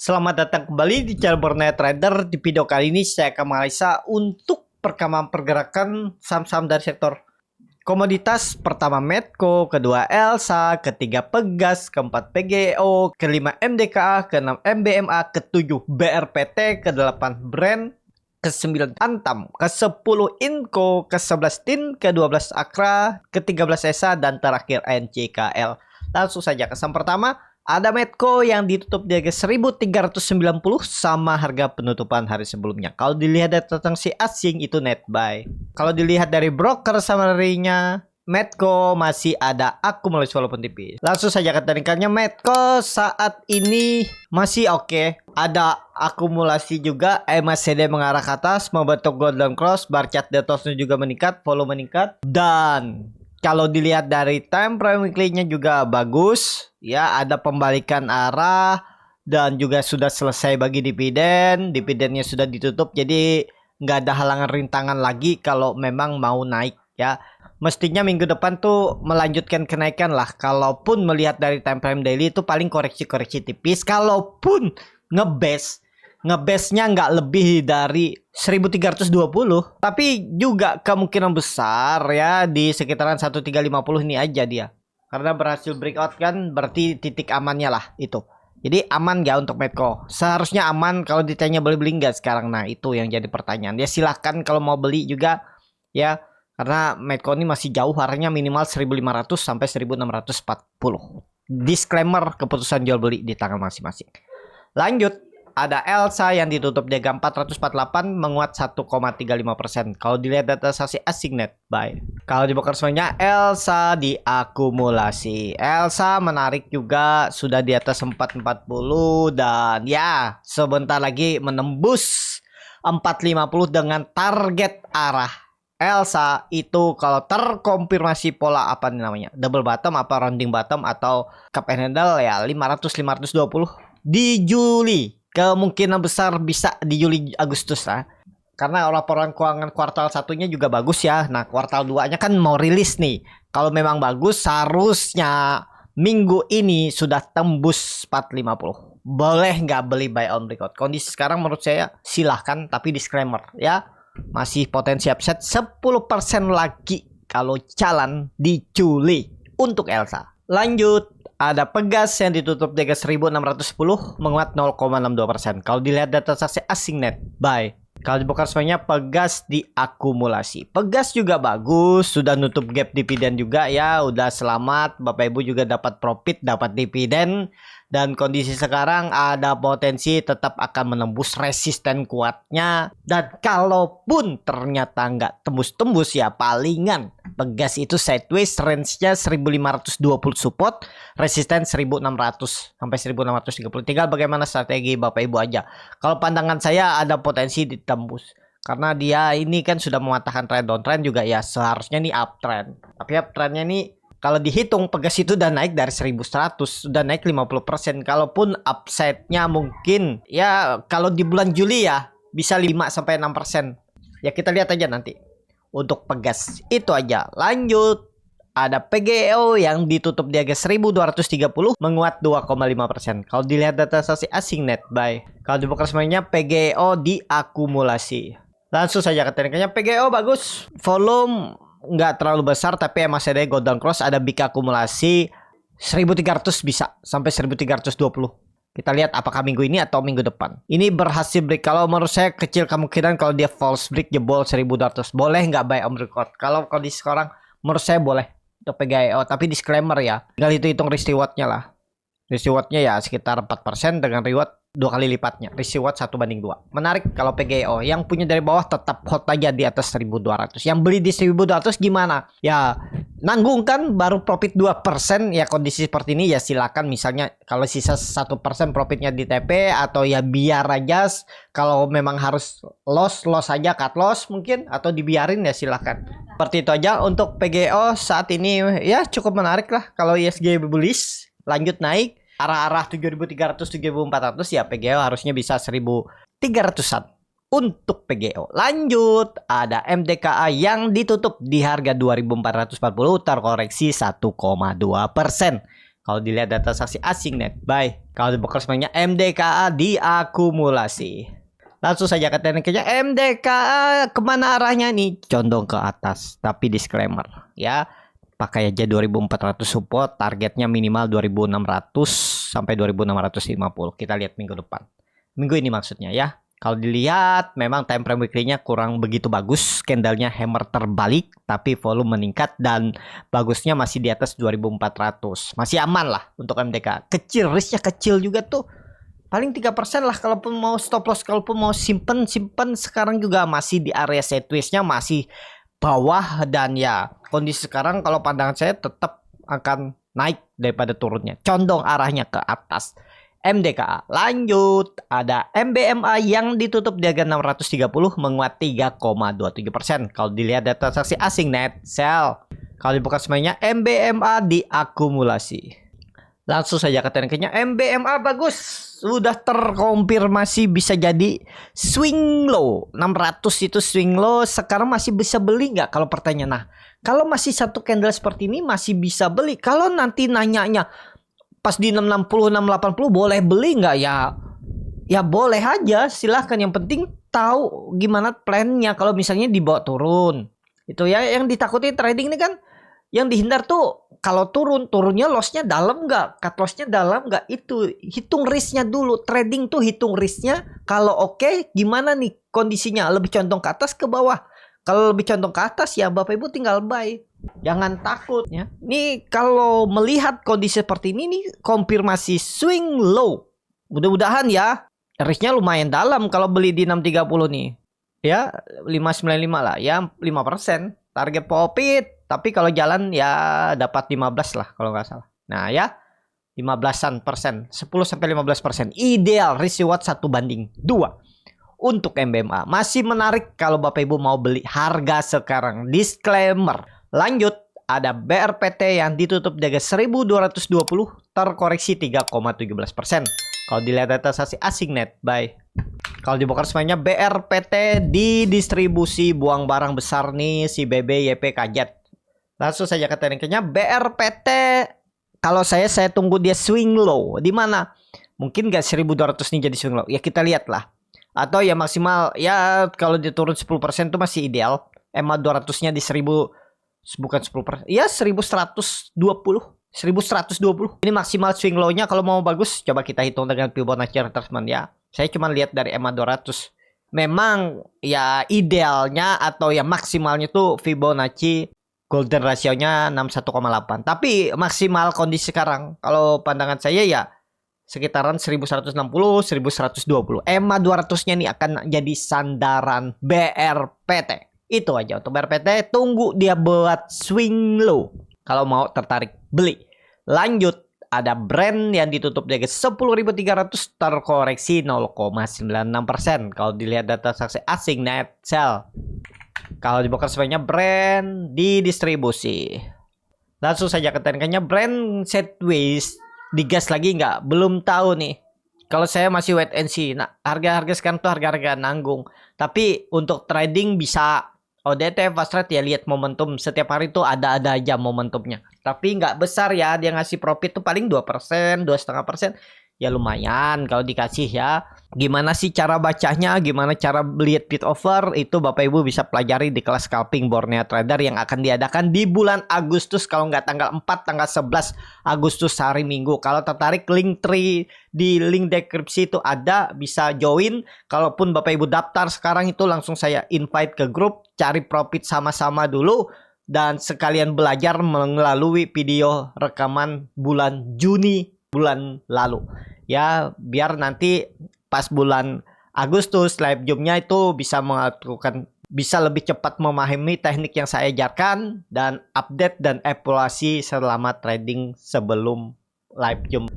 Selamat datang kembali di channel Borneo Trader. Di video kali ini saya akan menganalisa untuk perkembangan pergerakan saham-saham dari sektor komoditas. Pertama Medco, kedua Elsa, ketiga Pegas, keempat PGO, kelima MDKA, keenam MBMA, ketujuh BRPT, kedelapan Brand, ke-9 Antam, ke-10 Inco, ke-11 TIN, ke-12 Akra, ke-13 ESA, dan terakhir NCKL. Langsung saja ke saham pertama. Ada Medco yang ditutup di harga 1390 sama harga penutupan hari sebelumnya. Kalau dilihat dari transaksi asing itu net buy. Kalau dilihat dari broker summary-nya, Medco masih ada akumulasi walaupun tipis. Langsung saja ke teknikalnya. Medco saat ini masih oke. Ada akumulasi juga, MACD mengarah ke atas, membentuk golden cross, bar chart di atasnya juga meningkat, volume meningkat, dan kalau dilihat dari time frame weekly-nya juga bagus. Ya, ada pembalikan arah dan juga sudah selesai bagi dividen. Dividennya sudah ditutup, jadi nggak ada halangan rintangan lagi kalau memang mau naik ya. Mestinya minggu depan tuh melanjutkan kenaikan lah. Kalaupun melihat dari time frame daily itu paling koreksi-koreksi tipis. Kalaupun ngebase-nya nggak lebih dari 1320, tapi juga kemungkinan besar ya di sekitaran 1350 ini aja dia, karena berhasil breakout kan, berarti titik amannya lah itu. Jadi aman nggak untuk Medco? Seharusnya aman. Kalau ditanya beli nggak sekarang, nah itu yang jadi pertanyaan. Ya silahkan kalau mau beli juga ya, karena Medco ini masih jauh, harganya minimal 1500 sampai 1640. Disclaimer, keputusan jual beli di tangan masing-masing. Lanjut, ada Elsa yang ditutup di harga 448, menguat 1,35%. Kalau dilihat data transaksi asing net buy. Kalau di broker semuanya, Elsa diakumulasi. Elsa menarik juga, sudah di atas 440 dan ya sebentar lagi menembus 450 dengan target arah Elsa itu kalau terkonfirmasi pola apa namanya, double bottom apa rounding bottom atau cup and handle ya 500-520 di Juli. Kemungkinan besar bisa di Juli Agustus lah. Karena laporan keuangan kuartal satunya juga bagus ya. Nah, kuartal 2-nya kan mau rilis nih. Kalau memang bagus, seharusnya minggu ini sudah tembus 450. Boleh nggak beli buy on breakout? Kondisi sekarang menurut saya silahkan, tapi disclaimer ya. Masih potensi upside 10% lagi kalau jalan di Juli untuk Elsa. Lanjut. Ada Pegas yang ditutup di harga 1610, menguat 0,62%. Kalau dilihat data transaksi asing net buy. Kalau dibuka semuanya, Pegas diakumulasi. Pegas juga bagus, sudah nutup gap dividen juga ya, udah selamat. Bapak Ibu juga dapat profit, dapat dividen. Dan kondisi sekarang ada potensi tetap akan menembus resisten kuatnya. Dan kalaupun ternyata nggak tembus-tembus ya, palingan Pegas itu sideways, range-nya 1520 support, resisten 1600 sampai 1630. Tinggal bagaimana strategi Bapak Ibu aja. Kalau pandangan saya ada potensi ditembus. Karena dia ini kan sudah mematahkan trend downtrend juga ya, seharusnya nih uptrend. Tapi uptrendnya nih kalau dihitung Pegas itu udah naik dari 1100, udah naik 50%. Kalaupun upside-nya mungkin ya kalau di bulan Juli ya bisa 5-6%. Ya kita lihat aja nanti. Untuk Pegas itu aja. Lanjut, ada PGO yang ditutup di harga 1230, menguat 2,5%. Kalau dilihat data transaksi asing net buy. Kalau dibuka semuanya, PGO diakumulasi. Langsung saja ke tekniknya. PGO bagus, volume nggak terlalu besar, tapi MACD golden cross, ada big akumulasi 1300 bisa sampai 1320. Kita lihat apakah minggu ini atau minggu depan. Ini berhasil break. Kalau menurut saya kecil kemungkinan kalau dia false break jebol 1200. Boleh nggak buy on record? Kalau kondisi sekarang menurut saya boleh untuk PGO. Tapi disclaimer ya, tinggal itu hitung risk reward-nya lah. Risk reward-nya ya sekitar 4% dengan reward 2 kali lipatnya. Risk reward 1/2. Menarik kalau PGO. Yang punya dari bawah tetap hot aja di atas 1200. Yang beli di 1200 gimana? Ya nanggung kan, baru profit 2%. Ya kondisi seperti ini ya silakan, misalnya kalau sisa 1% profitnya di TP, atau ya biar aja. Kalau memang harus loss aja, cut loss mungkin, atau dibiarin ya silakan. Seperti itu aja untuk PGO saat ini ya, cukup menarik lah. Kalau ISG bullish lanjut naik arah-arah 7300 7400 ya, PGO harusnya bisa 1300-an untuk PGO. Lanjut, ada MDKA yang ditutup di harga 2440, terkoreksi 1,2%. Kalau dilihat data transaksi asing net buy. Kalau di broker semuanya MDKA diakumulasi. Langsung saja ke tekniknya MDKA kemana arahnya nih? Condong ke atas. Tapi disclaimer ya. Pakai aja 2400 support. Targetnya minimal 2600 sampai 2650. Kita lihat minggu depan. Minggu ini maksudnya ya. Kalau dilihat memang time frame weekly-nya kurang begitu bagus. Candlenya hammer terbalik tapi volume meningkat dan bagusnya masih di atas 2400. Masih aman lah untuk MDK. Kecil, risknya kecil juga tuh. Paling 3% lah kalaupun mau stop loss, kalaupun mau simpen sekarang juga masih di area sideways-nya masih bawah dan ya kondisi sekarang kalau pandangan saya tetap akan naik daripada turunnya. Condong arahnya ke atas. MDKA lanjut ada MBMA yang ditutup di harga 630 menguat 3,27%. Kalau dilihat data transaksi asing net sell. Kalau dibuka semuanya MBMA diakumulasi. Langsung saja ke tekniknya MBMA bagus. Sudah terkonfirmasi bisa jadi swing low. 600 itu swing low. Sekarang masih bisa beli nggak kalau pertanyaan? Nah, kalau masih satu candle seperti ini masih bisa beli. Kalau nanti nanyanya pas di 660, 680 boleh beli nggak ya? Ya boleh aja, silahkan. Yang penting tahu gimana plannya. Kalau misalnya dibawa turun, itu ya yang ditakuti trading ini kan. Yang dihindar tuh kalau turunnya lossnya dalam nggak, cut lossnya dalam nggak, itu hitung risknya dulu. Trading tuh hitung risknya. Kalau oke, gimana nih kondisinya? Lebih condong ke atas ke bawah. Kalau lebih condong ke atas ya Bapak Ibu tinggal buy. Jangan takut ya. Nih kalau melihat kondisi seperti ini nih konfirmasi swing low. Mudah-mudahan ya risknya lumayan dalam kalau beli di 630 nih. Ya 595 lah ya 5%. Target profit. Tapi kalau jalan ya dapat 15 lah kalau nggak salah. Nah ya 15% 10 sampai 15%. Ideal risk reward 1:2. Untuk MBMA masih menarik kalau Bapak Ibu mau beli harga sekarang. Disclaimer. Lanjut, ada BRPT yang ditutup di harga 1220 terkoreksi 3,17%. Kalau dilihat data transaksi asing net buy. Kalau di broker semuanya BRPT didistribusi buang barang besar nih si BB YP kaget. Langsung saja ke tekniknya BRPT. Kalau saya tunggu dia swing low. Di mana? Mungkin nggak 1200 nih jadi swing low. Ya kita lihat lah. Atau ya maksimal ya kalau dia turun 10% itu masih ideal. EMA 200-nya di 1000 bukan 10%. Ya 1120. 1120. Ini maksimal swing low-nya kalau mau bagus coba kita hitung dengan Fibonacci retracement ya. Saya cuma lihat dari EMA 200. Memang ya idealnya atau ya maksimalnya tuh Fibonacci golden ratio-nya 61,8. Tapi maksimal kondisi sekarang kalau pandangan saya ya sekitaran 1160, 1120. EMA 200-nya nih akan jadi sandaran BRPT. Itu aja untuk BRPT. Tunggu dia buat swing low. Kalau mau tertarik beli. Lanjut. Ada brand yang ditutup di harga 10.300 terkoreksi 0,96%. Kalau dilihat data transaksi asing net sell. Kalau di broker sebanyak brand didistribusi. Langsung saja ke tekniknya brand sideways. Digas lagi nggak? Belum tahu nih. Kalau saya masih wait and see. Nah, harga-harga sekarang tuh harga-harga nanggung. Tapi untuk trading bisa ODT fast trade ya lihat momentum. Setiap hari tuh ada aja momentumnya. Tapi nggak besar ya. Dia ngasih profit tuh paling 2%, 2,5%. Ya lumayan kalau dikasih ya. Gimana sih cara bacanya, gimana cara lihat bid offer, itu Bapak Ibu bisa pelajari di kelas scalping Borneo Trader yang akan diadakan di bulan Agustus. Kalau nggak tanggal 4, tanggal 11 Agustus hari Minggu. Kalau tertarik link tree di link deskripsi itu ada, bisa join. Kalaupun Bapak Ibu daftar sekarang itu langsung saya invite ke grup, cari profit sama-sama dulu. Dan sekalian belajar melalui video rekaman bulan Juni bulan lalu. Ya biar nanti pas bulan Agustus live zoom-nya itu bisa melakukan, bisa lebih cepat memahami teknik yang saya ajarkan dan update dan evaluasi selama trading sebelum live zoom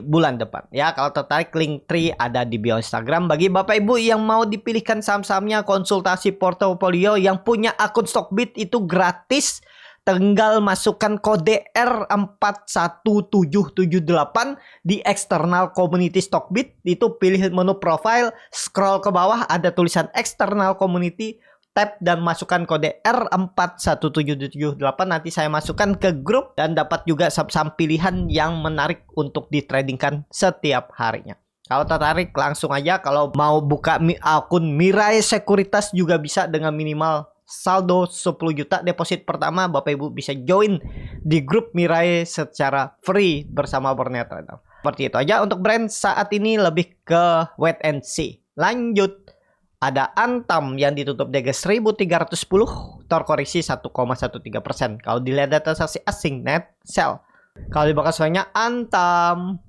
bulan depan. Ya kalau tertarik link tree ada di bio Instagram. Bagi Bapak Ibu yang mau dipilihkan saham-sahamnya, konsultasi portofolio yang punya akun Stockbit itu gratis. Tinggal masukkan kode R41778 di eksternal community Stockbit. Itu pilih menu profile, scroll ke bawah ada tulisan eksternal community. tap dan masukkan kode R41778, nanti saya masukkan ke grup dan dapat juga saham pilihan yang menarik untuk ditradingkan setiap harinya. Kalau tertarik langsung aja, kalau mau buka akun Mirai Sekuritas juga bisa dengan minimal saldo 10 juta deposit pertama. Bapak Ibu bisa join di grup Mirai secara free bersama Borneo Trader. Seperti itu aja untuk brand saat ini, lebih ke wait and see. Lanjut. Ada Antam yang ditutup di harga 1310, terkoreksi 1,13%. Kalau dilihat data transaksi asing net sell. Kalau dibuka soalnya Antam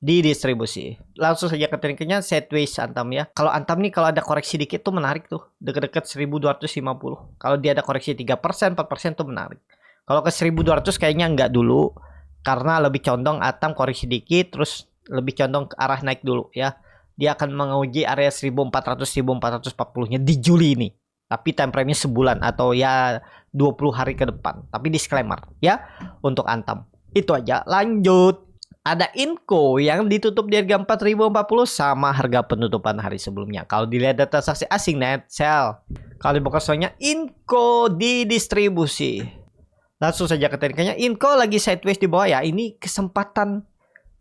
di distribusi. Langsung saja ke trendnya sideways Antam ya. Kalau Antam nih kalau ada koreksi dikit tuh menarik tuh. Deket-deket 1250. Kalau dia ada koreksi 3%, 4% tuh menarik. Kalau ke 1200 kayaknya enggak dulu. Karena lebih condong Antam koreksi dikit terus lebih condong ke arah naik dulu ya. Dia akan menguji area 1400-1440-nya di Juli ini. Tapi time frame-nya sebulan atau ya 20 hari ke depan. Tapi disclaimer ya untuk Antam. Itu aja. Lanjut. Ada Inco yang ditutup di harga 4040 sama harga penutupan hari sebelumnya. Kalau dilihat data transaksi asing net sell. Kalau dibuka soalnya Inco di distribusi. Langsung saja ke tekniknya. Inco lagi sideways di bawah ya. Ini kesempatan.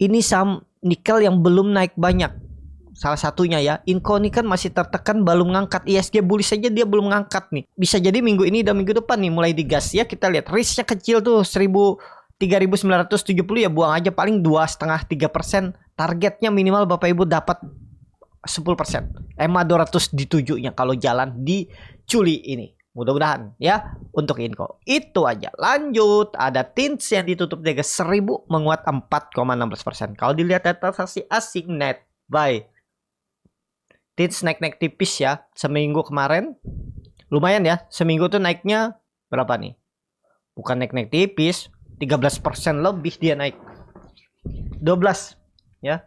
Ini saham nikel yang belum naik banyak. Salah satunya ya, Inco ini kan masih tertekan, belum ngangkat. ISG bullish saja dia belum ngangkat nih. Bisa jadi minggu ini dan minggu depan nih mulai digas ya. Kita lihat risknya kecil tuh 3.970 ya, buang aja paling 2,5-3%. Targetnya minimal Bapak Ibu dapat 10%. EMA 200 ditujunya kalau jalan di Juli ini. Mudah-mudahan ya untuk Inco. Itu aja. Lanjut, ada TINS yang ditutup di harga 1000 menguat 4,16%. Kalau dilihat data transaksi asing net buy. TINS naik-naik tipis ya. Seminggu kemarin lumayan ya. Seminggu tuh naiknya berapa nih? Bukan naik-naik tipis, 13% lebih dia naik. 12 ya.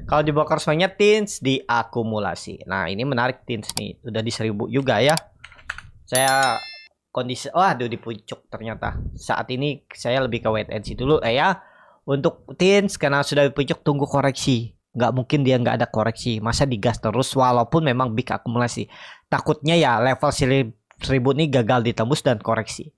Kalau dibongkar semuanya TINS diakumulasi. Nah, ini menarik TINS nih. Udah di 1000 juga ya. Saya kondisi aduh di puncak ternyata. Saat ini saya lebih ke wait and see dulu ya. Untuk TINS karena sudah puncak tunggu koreksi. Nggak mungkin dia nggak ada koreksi. Masa digas terus walaupun memang big akumulasi. Takutnya ya level 1000 ini gagal ditembus dan koreksi.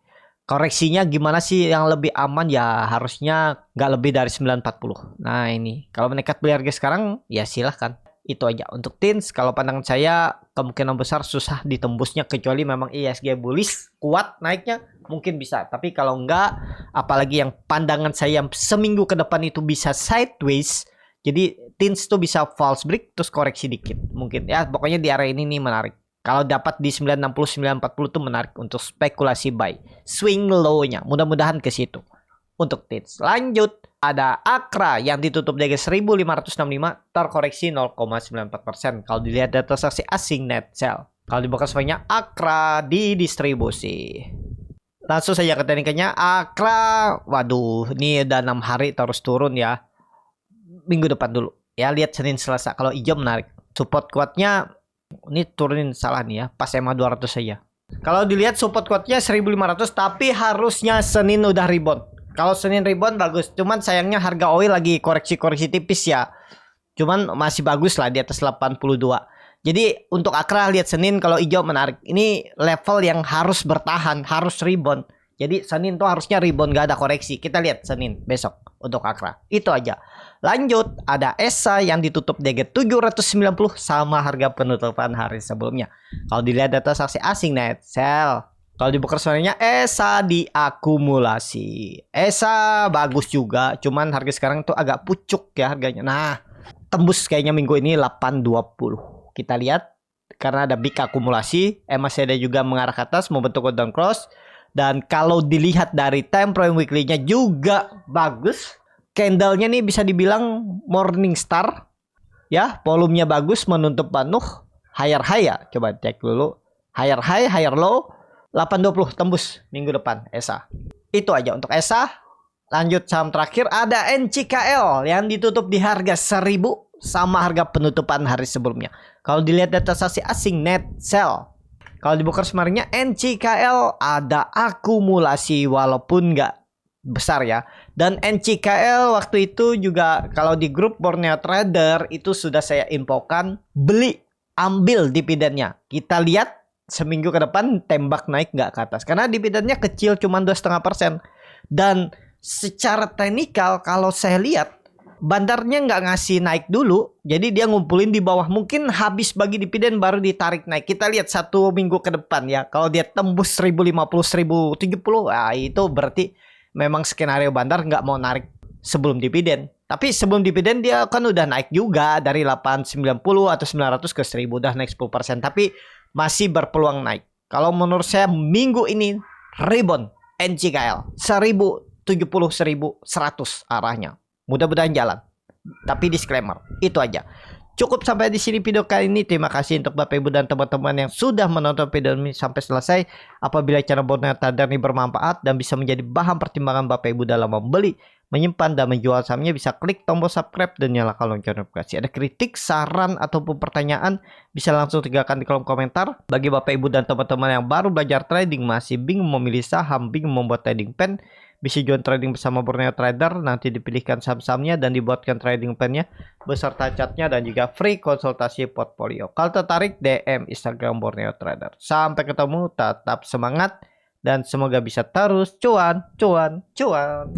Koreksinya gimana sih yang lebih aman ya, harusnya nggak lebih dari 940. Nah ini kalau menekat beli harga sekarang ya silahkan. Itu aja untuk TINS. Kalau pandangan saya kemungkinan besar susah ditembusnya kecuali memang ISG bullish kuat naiknya mungkin bisa. Tapi kalau enggak, apalagi yang pandangan saya seminggu ke depan itu bisa sideways. Jadi TINS tuh bisa false break terus koreksi dikit. Mungkin ya pokoknya di area ini nih menarik. Kalau dapat di 960 940 tuh menarik untuk spekulasi buy. Swing low-nya. Mudah-mudahan ke situ. Untuk TINS. Lanjut. Ada Akra yang ditutup di 1565 terkoreksi 0,94%. Kalau dilihat data transaksi asing net sell. Kalau dibuka semuanya Akra di distribusi. Langsung saja ke tekniknya Akra. Waduh, ini udah 6 hari terus turun ya. Minggu depan dulu. Ya lihat Senin Selasa. Kalau hijau menarik. Support kuatnya ini turunin salah nih ya. Pas EMA 200 saja. Kalau dilihat support kuatnya 1500 tapi harusnya Senin udah rebound. Kalau Senin rebound bagus, cuman sayangnya harga oil lagi koreksi-koreksi tipis ya. Cuman masih bagus lah di atas 82. Jadi untuk Akra lihat Senin kalau hijau menarik. Ini level yang harus bertahan, harus rebound. Jadi Senin tuh harusnya rebound, gak ada koreksi. Kita lihat Senin besok untuk Akra. Itu aja. Lanjut, ada ESA yang ditutup di 790 sama harga penutupan hari sebelumnya. Kalau dilihat data transaksi asing net sell. Kalau dibuka suaranya ESA diakumulasi. ESA bagus juga, cuman harga sekarang tuh agak pucuk ya harganya. Nah, tembus kayaknya minggu ini 820. Kita lihat karena ada big akumulasi, MACD juga mengarah ke atas membentuk down cross. Dan kalau dilihat dari time frame weekly-nya juga bagus. Candle-nya nih bisa dibilang morning star. Ya, volumenya bagus, menutup penuh. Higher high ya, coba cek dulu. Higher high, higher low. 820 tembus minggu depan ESA. Itu aja untuk ESA. Lanjut saham terakhir ada NCKL yang ditutup di harga 1000 sama harga penutupan hari sebelumnya. Kalau dilihat data transaksi asing net sell. Kalau dibuka kemarinnya NCKL ada akumulasi walaupun nggak besar ya. Dan NCKL waktu itu juga kalau di grup Borneo Trader itu sudah saya infokan, beli, ambil dividennya. Kita lihat seminggu ke depan tembak naik nggak ke atas, karena dividennya kecil, cuma 2,5%. Dan secara teknikal kalau saya lihat bandarnya nggak ngasih naik dulu, jadi dia ngumpulin di bawah, mungkin habis bagi dividen baru ditarik naik. Kita lihat 1 minggu ke depan ya, kalau dia tembus 1050 1070, itu berarti memang skenario bandar nggak mau narik sebelum dividen. Tapi sebelum dividen dia kan udah naik juga dari 890 atau 900 ke 1000, udah naik 10%, tapi masih berpeluang naik. Kalau menurut saya minggu ini rebound NCKL 1070 1100 arahnya. Mudah-mudahan jalan. Tapi disclaimer, itu aja. Cukup sampai di sini video kali ini. Terima kasih untuk Bapak Ibu dan teman-teman yang sudah menonton video ini sampai selesai. Apabila channel Borneo Trader ini bermanfaat dan bisa menjadi bahan pertimbangan Bapak Ibu dalam membeli, menyimpan dan menjual sahamnya, bisa klik tombol subscribe dan nyalakan lonceng notifikasi. Ada kritik, saran ataupun pertanyaan, bisa langsung tinggalkan di kolom komentar. Bagi Bapak Ibu dan teman-teman yang baru belajar trading, masih bingung memilih saham, bingung membuat trading plan, bisa join trading bersama Borneo Trader. Nanti dipilihkan saham-sahamnya dan dibuatkan trading plan-nya beserta catnya dan juga free konsultasi portfolio. Kalau tertarik, DM Instagram Borneo Trader. Sampai ketemu, tetap semangat dan semoga bisa terus cuan, cuan, cuan.